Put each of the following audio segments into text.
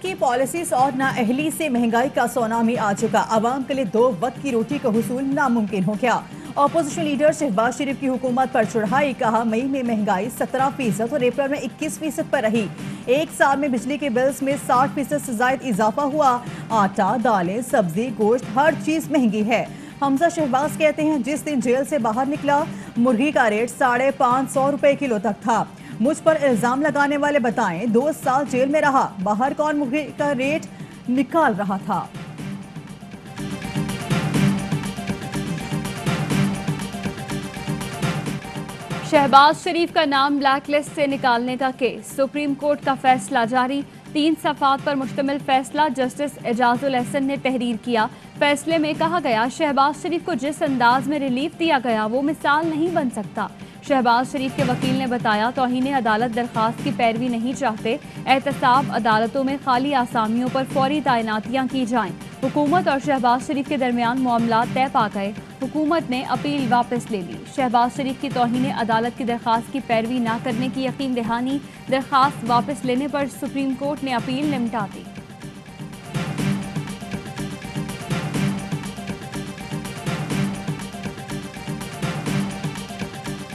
की पॉलिसीज और नाअहली से महंगाई का सुनामी आ चुका। आवाम के लिए 2 वक्त की रोटी का हुसूल नामुमकिन हो गया। अपोजिशन लीडर शहबाज शरीफ की हुकूमत पर चढ़ाई। कहा मई में महंगाई 17% और अप्रैल में 21% पर रही। एक साल में बिजली के बिल्स में 60% से ज्यादा इजाफा हुआ। आटा, दालें, सब्जी, गोश्त हर चीज महंगी है। हमजा शहबाज कहते हैं जिस दिन जेल से बाहर निकला मुर्गी का रेट 550 रुपए किलो तक था। मुझ पर इल्जाम लगाने वाले बताएं 2 साल जेल में रहा, बाहर कौन मुर्गी का रेट निकाल रहा था। शहबाज शरीफ का नाम ब्लैक लिस्ट से निकालने का केस, सुप्रीम कोर्ट का फैसला जारी। 3 सफ़ात पर मुश्तमिल फैसला जस्टिस एजाजुल एहसन ने तहरीर किया। फैसले में कहा गया शहबाज शरीफ को जिस अंदाज में रिलीफ दिया गया वो मिसाल नहीं बन सकता। शहबाज शरीफ के वकील ने बताया तौहीन अदालत दरख्वास्त की पैरवी नहीं चाहते। एहतसाब अदालतों में खाली आसामियों पर फौरी तैनातियां की जाएं। हुकूमत और शहबाज शरीफ के दरमियान मामला तय पा गए। हुकूमत ने अपील वापस ले ली। शहबाज शरीफ की तौहीन अदालत की दरख्वास्त की पैरवी न करने की यकीन दहानी। दरख्वास्त वापस लेने पर सुप्रीम कोर्ट ने अपील निपटा दी।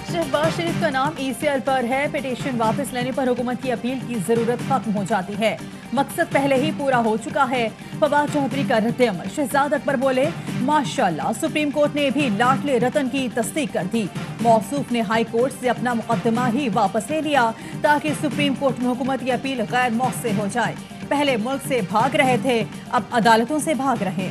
शहबाज शरीफ का नाम ECL पर है। पिटीशन वापस लेने पर हुकूमत की अपील की जरूरत खत्म हो जाती है। मकसद पहले ही पूरा हो चुका है। फवाद चौधरी का रद्द-ए-अमल। शहजाद अकबर बोले माशाल्लाह सुप्रीम कोर्ट ने भी लाडले रतन की तस्दीक कर दी। मौसूफ ने हाई कोर्ट से अपना मुकदमा ही वापस ले लिया ताकि सुप्रीम कोर्ट में हुकूमत की अपील गैर मौसर हो जाए। पहले मुल्क से भाग रहे थे, अब अदालतों से भाग रहे।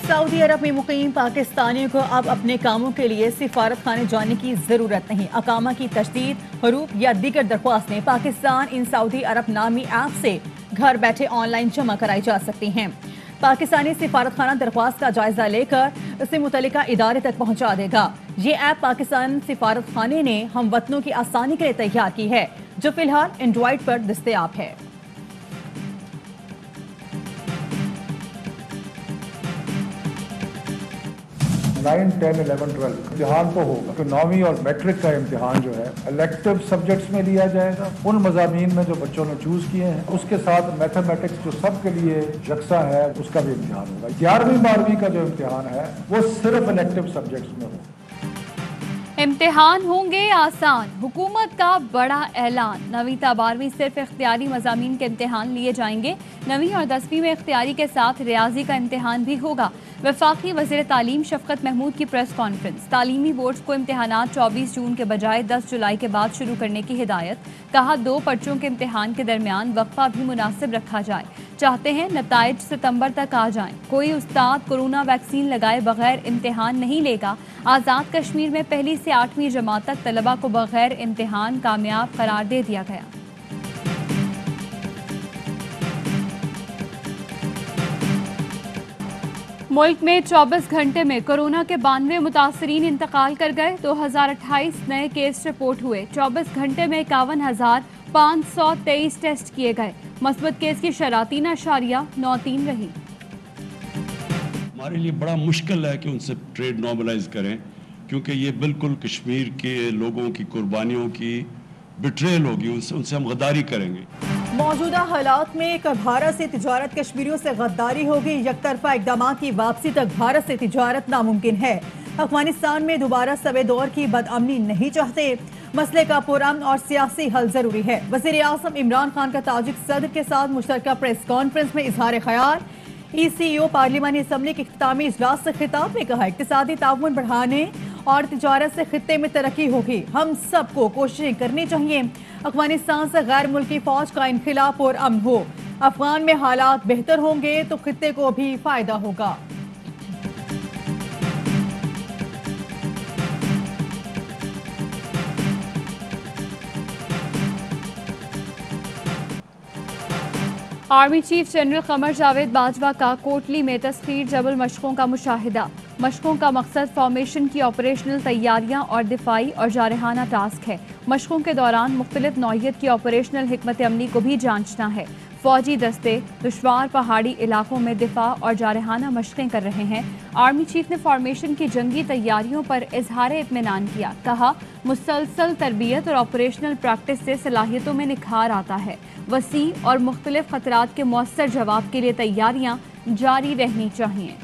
सऊदी अरब में मुकीम पाकिस्तानियों को अब अपने कामों के लिए सिफारत खाने जाने की जरूरत नहीं। अकामा की तशदीद, हरूफ या दीगर दरख्वास्तें पाकिस्तान इन सऊदी अरब नामी ऐप से घर बैठे ऑनलाइन जमा कराई जा सकती हैं। पाकिस्तानी सिफारत खाना दरख्वास्त का जायजा लेकर उसे मुतल्लिका इदारे तक पहुंचा देगा। ये ऐप पाकिस्तान सिफारत खाने ने हम वतनों की आसानी के लिए तैयार की है, जो फिलहाल एंड्रॉइड पर दस्तयाब है। 9, 10, 11, 12 इम्तिहान तो होगा। तो 9वीं और मैट्रिक का इम्तिहान जो है इलेक्टिव सब्जेक्ट्स में लिया जाएगा। उन मज़ामीन में जो बच्चों ने चूज किए हैं उसके साथ मैथमेटिक्स जो सबके लिए यकसा है उसका भी इम्तिहान होगा। 11वीं 12वीं का जो इम्तिहान है वो सिर्फ इलेक्टिव सब्जेक्ट्स में होगा। इम्तिहान होंगे आसान, हुकूमत का बड़ा ऐलान। 9वीं ta 12वीं सिर्फ इख्तियारी मज़ामीन के इम्तिहान लिए जाएंगे। 9वीं और 10वीं में इख्तियारी के साथ रियाजी का इम्तिहान भी होगा। वफाकी वज़ीर तालीम शफ़क़त महमूद की प्रेस कॉन्फ्रेंस। तालीमी बोर्ड्स को इम्तिहानात 24 जून के बजाय 10 जुलाई के बाद शुरू करने की हिदायत। कहा 2 पर्चों के इम्तिहान के दरमियान वक्फा भी मुनासिब रखा जाए। चाहते हैं नताइज सितंबर तक आ जाएं। कोई उस्ताद कोरोना वैक्सीन लगाए बगैर इम्तिहान नहीं लेगा। आज़ाद कश्मीर में 1ली से 8वीं जमात तक तलबा को बगैर इम्तिहान कामयाब करार दे दिया गया। मुल्क में 24 घंटे में कोरोना के 92 मुतासरीन इंतकाल कर गए। 2028 नए केस रिपोर्ट हुए। 24 घंटे में 51,523 टेस्ट किए गए। मस्बत केस की शरह 3.93 रही। हमारे लिए बड़ा मुश्किल है कि उनसे ट्रेड नॉर्मलाइज करें, क्योंकि ये बिल्कुल कश्मीर के लोगों की कुर्बानियों की बिट्रेल होगी। उनसे हम गद्दारी करेंगे। मौजूदा हालात में भारत से तिजारत कश्मीरियों से गद्दारी होगी। यकतरफा इकदाम की वापसी तक भारत से तिजारत नामुमकिन है। अफगानिस्तान में दोबारा सवे दौर की बदअमनी नहीं चाहते। मसले का पुरअमन और सियासी हल जरूरी है। वज़ीर आज़म इमरान खान का ताजिक सदर के साथ मुश्तरका प्रेस कॉन्फ्रेंस में इजहार ख्याल। ECO पार्लिमानी असम्बली के इख्तितामी इजलास से खिताब में कहा इक़्तिसादी ताउन बढ़ाने और तिजारत से खित्ते में तरक्की होगी। हम सबको कोशिशें करनी चाहिए अफगानिस्तान से गैर मुल्की फौज का इनखिलाफ और अमन हो। अफगान में हालात बेहतर होंगे तो खित्ते को भी फायदा होगा। Army chief general Qamar Javed Bajwa का कोटली में तस्खीर जबल मशकों का मुशाहिदा। मशकों का मकसद फॉर्मेशन की ऑपरेशनल तैयारियां और दिफाई और जारहाना टास्क है। मशकों के दौरान मुख्तलिफ नौइयत की ऑपरेशनल हिकमत अमली को भी जांचना है। फौजी दस्ते दुश्वार पहाड़ी इलाकों में दिफा और जारहाना मशक़ें कर रहे हैं। आर्मी चीफ ने फॉर्मेशन की जंगी तैयारियों पर इजहार इत्मीनान किया। कहा, मुसलसल तरबियत और ऑपरेशनल प्रैक्टिस से सलाहियतों में निखार आता है। वसी और मुख्तलिफ खतरात के मौसर जवाब के लिए तैयारियां जारी रहनी चाहिए।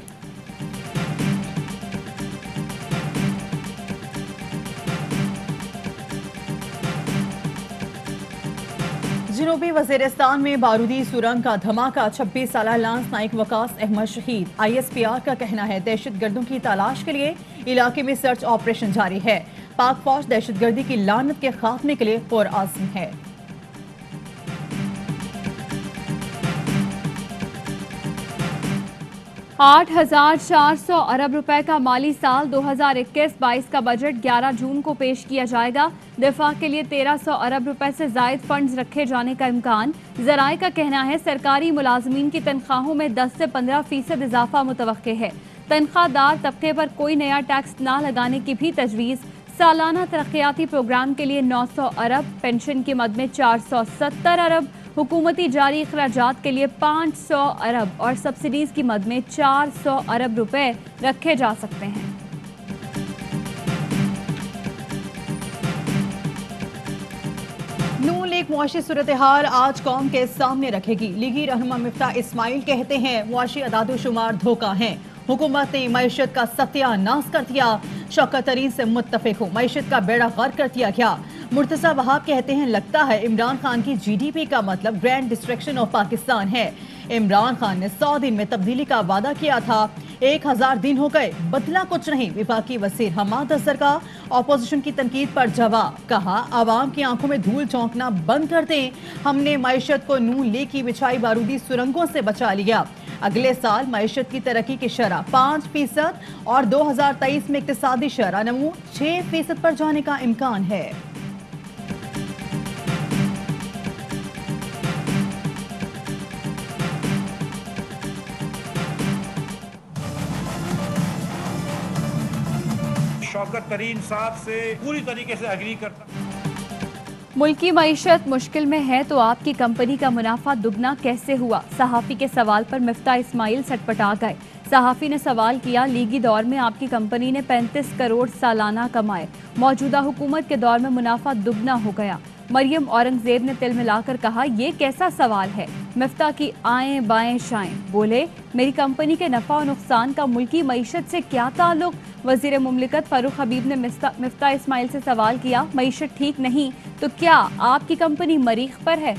जनूबी वज़ीरिस्तान में बारूदी सुरंग का धमाका, 26 साला लांस नाइक वकास अहमद शहीद। ISPR का कहना है दहशतगर्दों की तलाश के लिए इलाके में सर्च ऑपरेशन जारी है। पाक फौज दहशतगर्दी की लानत के खात्मे के लिए पुरअज़्म है। $8,400 अरब रुपए का माली साल 2021-22 का बजट 11 जून को पेश किया जाएगा। दिफा के लिए 1300 अरब रुपए से जायद फंड्स रखे जाने का इम्कान। ज़राए का कहना है सरकारी मुलाजमीन की तनख्वाहों में 10 से 15% इजाफा मुतवक्के है। तनख्वाहदार तबके पर कोई नया टैक्स ना लगाने की भी तजवीज़। सालाना तरक्याती प्रोग्राम के लिए 900 अरब, पेंशन की मद में 470 अरब, हुकूमती जारी अखराजात के लिए 500 अरब और सब्सिडीज की मद में 400 अरब रुपए रखे जा सकते हैं। नून लीग मुआशी सूरत हाल आज कौम के सामने रखेगी। लीगी रहनुमा मिफ्ताह इस्माइल कहते हैं मुआशी अदादोशुमार धोखा है। हुकूमत ने मईशत का सत्यानाश कर दिया। शौकत तरीन से मुत्तफिक हूँ, मईशत का बेड़ा गर्क कर दिया गया। मुर्तज़ा वहाब कहते हैं लगता है इमरान खान की GDP का मतलब ग्रैंड डिस्ट्रक्शन ऑफ पाकिस्तान है। इमरान खान ने 100 दिन में तब्दीली का वादा किया था, 1000 दिन हो गए, बदला कुछ नहीं। विफाकी वज़ीर हमाद अज़हर का अपोजिशन की तनकीद पर जवाब। कहा, आवाम की आंखों में धूल झोंकना बंद कर दें। हमने मईशत को नून लीग की बिछाई बारूदी सुरंगों से बचा लिया। अगले साल मईशत की तरक्की की शरह 5% और 2023 में इक्तिसादी शरह नमू 6% पर जाने का इम्कान है। शौकत तरीन साहब से पूरी तरीके से एग्री करता। मुल्की मईशत मुश्किल में है तो आपकी कंपनी का मुनाफा दुगना कैसे हुआ? सहाफ़ी के सवाल पर मिफ्ताह इस्माइल सटपटा गए। सहाफ़ी ने सवाल किया, लीगी दौर में आपकी कंपनी ने 35 करोड़ सालाना कमाए, मौजूदा हुकूमत के दौर में मुनाफा दुगना हो गया। मरियम औरंगजेब ने तिल मिलाकर कहा, ये कैसा सवाल है? मिफ्ताह की आएं बाएं शाएं। बोले, मेरी कंपनी के नफा और नुकसान का मुल्की मईशत से क्या ताल्लुक? वजीर मुमलिकत फारूक हबीब ने मिफ्ताह इस्माइल से सवाल किया, मईशत ठीक नहीं तो क्या आपकी कंपनी मरीख पर है?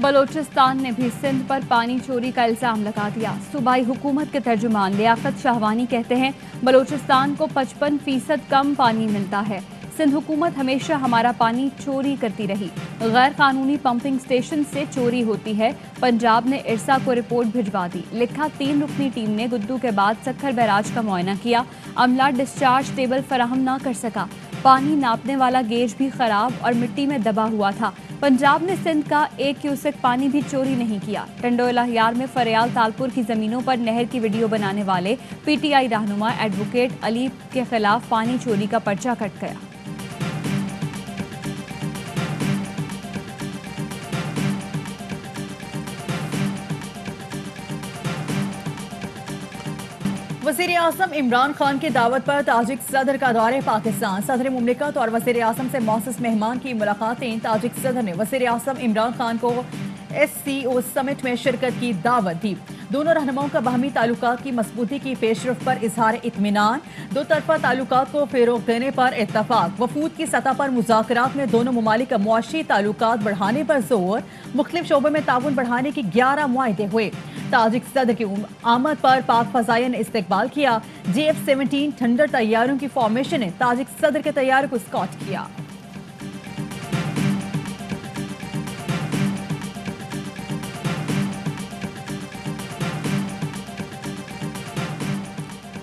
बलोचिस्तान ने भी सिंध पर पानी चोरी का इल्जाम लगा दिया। सूबाई हुकूमत के तर्जुमान लियाकत शाहवानी कहते हैं बलोचिस्तान को 55% कम पानी मिलता है। सिंध हुकूमत हमेशा हमारा पानी चोरी करती रही। गैर कानूनी पंपिंग स्टेशन से चोरी होती है। पंजाब ने इरसा को रिपोर्ट भिजवा दी। लिखा, 3 रुकनी टीम ने गुद्दू के बाद सखर बैराज का मुआयना किया। अमला डिस्चार्ज टेबल फराहम ना कर सका। पानी नापने वाला गेज भी खराब और मिट्टी में दबा हुआ था। पंजाब ने सिंध का 1 क्यूसेक पानी भी चोरी नहीं किया। टंडोला हियार में फरियाल तालपुर की जमीनों पर नहर की वीडियो बनाने वाले PTI रहनुमा एडवोकेट अली के खिलाफ पानी चोरी का पर्चा कट गया। वज़ीर आज़म इमरान खान की दावत पर ताजिक सदर का दौरे पाकिस्तान। सदर मुमलिकत और वज़ीर आज़म से मौसूस मेहमान की मुलाकातें। ताजिक सदर ने वज़ीर आज़म इमरान खान को SCO समिट में शिरकत की दावत दी। दोनों रहनुमाओं का बाहमी ताल्लुकात की मजबूती की पेशरफ पर इजहार इत्मीनान। दो तरफा ताल्लुकात को फेरोग देने पर इत्तफाक। वफूद की सतह पर मुज़ाकरात में दोनों ममालिक का मुआशी ताल्लुकात बढ़ाने पर जोर। मुख्तलिफ शोबों में ताउन बढ़ाने की 11 मुआहदे हुए। ताजिक सदर की आमद पर पाक फजाइया ने इस्तकबाल किया। JF-17 थंडर तैयारों की फॉर्मेशन ने ताजिक सदर के तैयारों को स्कॉट किया।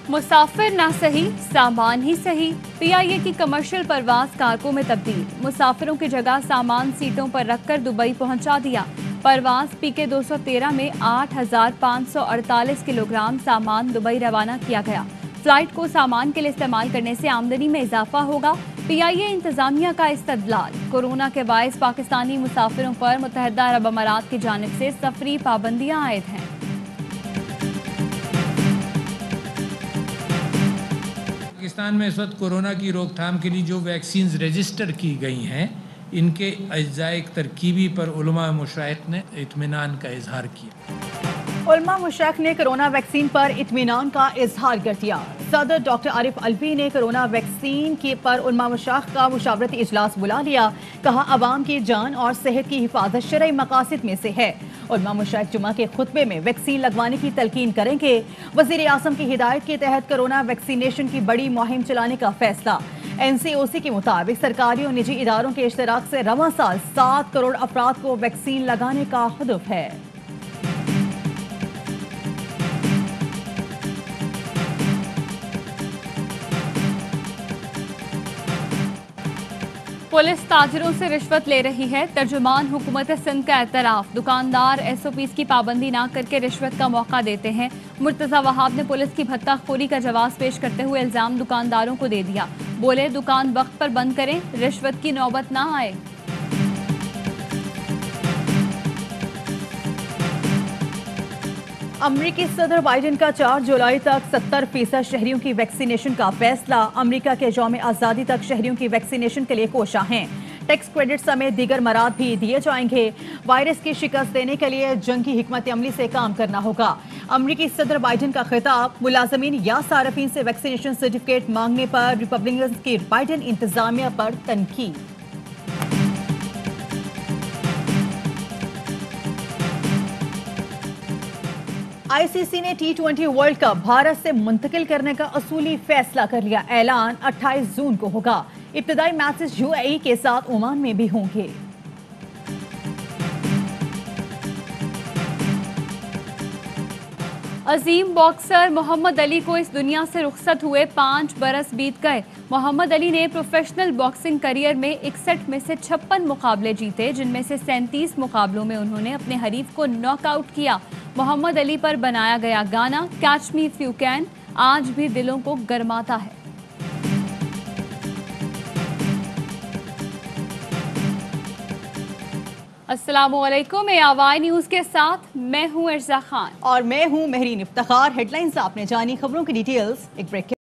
मुसाफिर ना सही सामान ही सही। PIA की कमर्शियल परवाज कारगो में तब्दील। मुसाफिरों की जगह सामान सीटों पर रखकर दुबई पहुंचा दिया। परवाज PK 213 में 8,548 किलोग्राम सामान दुबई रवाना किया गया। फ्लाइट को सामान के लिए इस्तेमाल करने से आमदनी में इजाफा होगा। PIA इंतजामिया का इस्तदलाल। कोरोना के बायस पाकिस्तानी मुसाफिरों पर मुत्तहदा अरब अमारात की जानिब से सफरी पाबंदियां आयद हैं। पाकिस्तान में इस वक्त कोरोना की रोकथाम के लिए जो वैक्सीन रजिस्टर की गई हैं, इनके अज्जाए तरकीबी पर उलमा मुशाइख ने इत्मीनान का इजहार किया। उलमा मुशाइख ने कोरोना वैक्सीन पर इत्मीनान का इजहार कर दिया। सदर डॉक्टर आरिफ अलवी ने कोरोना वैक्सीन के पर उलमा मुशाइख का मुशावरती इजलास बुला लिया। कहा, अवाम की जान और सेहत की हिफाजत शरई मकासिद में से है। उलमा मुशाइख जुमा के खुतबे में वैक्सीन लगवाने की तलकीन करेंगे। वजीर आज़म की हिदायत के तहत कोरोना वैक्सीनेशन की बड़ी मुहिम चलाने का फैसला। NCOC के मुताबिक सरकारी और निजी इदारों के इश्तराक से रवां साल 7 करोड़ अफराद को वैक्सीन लगाने का हदफ है। पुलिस ताजिरों से रिश्वत ले रही है। तर्जुमान हुकूमत सिंध का एतराफ। दुकानदार SOPs की पाबंदी ना करके रिश्वत का मौका देते हैं। मुर्तजा वहाब ने पुलिस की भत्ताखोरी का जवाब पेश करते हुए इल्जाम दुकानदारों को दे दिया। बोले, दुकान वक्त पर बंद करें, रिश्वत की नौबत ना आए। अमरीकी सदर बाइडेन का 4 जुलाई तक 70% शहरियों की वैक्सीनेशन का फैसला। अमरीका के यौम आज़ादी तक शहरियों की वैक्सीनेशन के लिए कोशा हैं। टैक्स क्रेडिट समेत दीगर मराद भी दिए जाएंगे। वायरस की शिकस्त देने के लिए जंगी हिकमत अमली से काम करना होगा। अमरीकी सदर बाइडेन का खिताब। मुलाजमीन या सारफीन से वैक्सीनेशन सर्टिफिकेट मांगने पर रिपब्लिकन की बाइडेन इंतजामिया पर तनकीद। ICC ने T20 वर्ल्ड कप भारत से मुंतकिल करने का असूली फैसला कर लिया। ऐलान 28 जून को होगा। इब्तदाई मैचेस UAE के साथ ओमान में भी होंगे। अजीम बॉक्सर मोहम्मद अली को इस दुनिया से रुखसत हुए 5 बरस बीत गए। मोहम्मद अली ने प्रोफेशनल बॉक्सिंग करियर में 61 में से 56 मुकाबले जीते, जिनमें से 37 मुकाबलों में उन्होंने अपने हरीफ को नॉकआउट किया। मोहम्मद अली पर बनाया गया गाना catch me if you can आज भी दिलों को गरमाता है। अस्सलामुअलैकुम, आवाई न्यूज के साथ मैं हूं अर्जा खान और मैं हूं महरीन इफ्तिखार। हेडलाइंस आपने जानी, खबरों की डिटेल्स एक ब्रेक के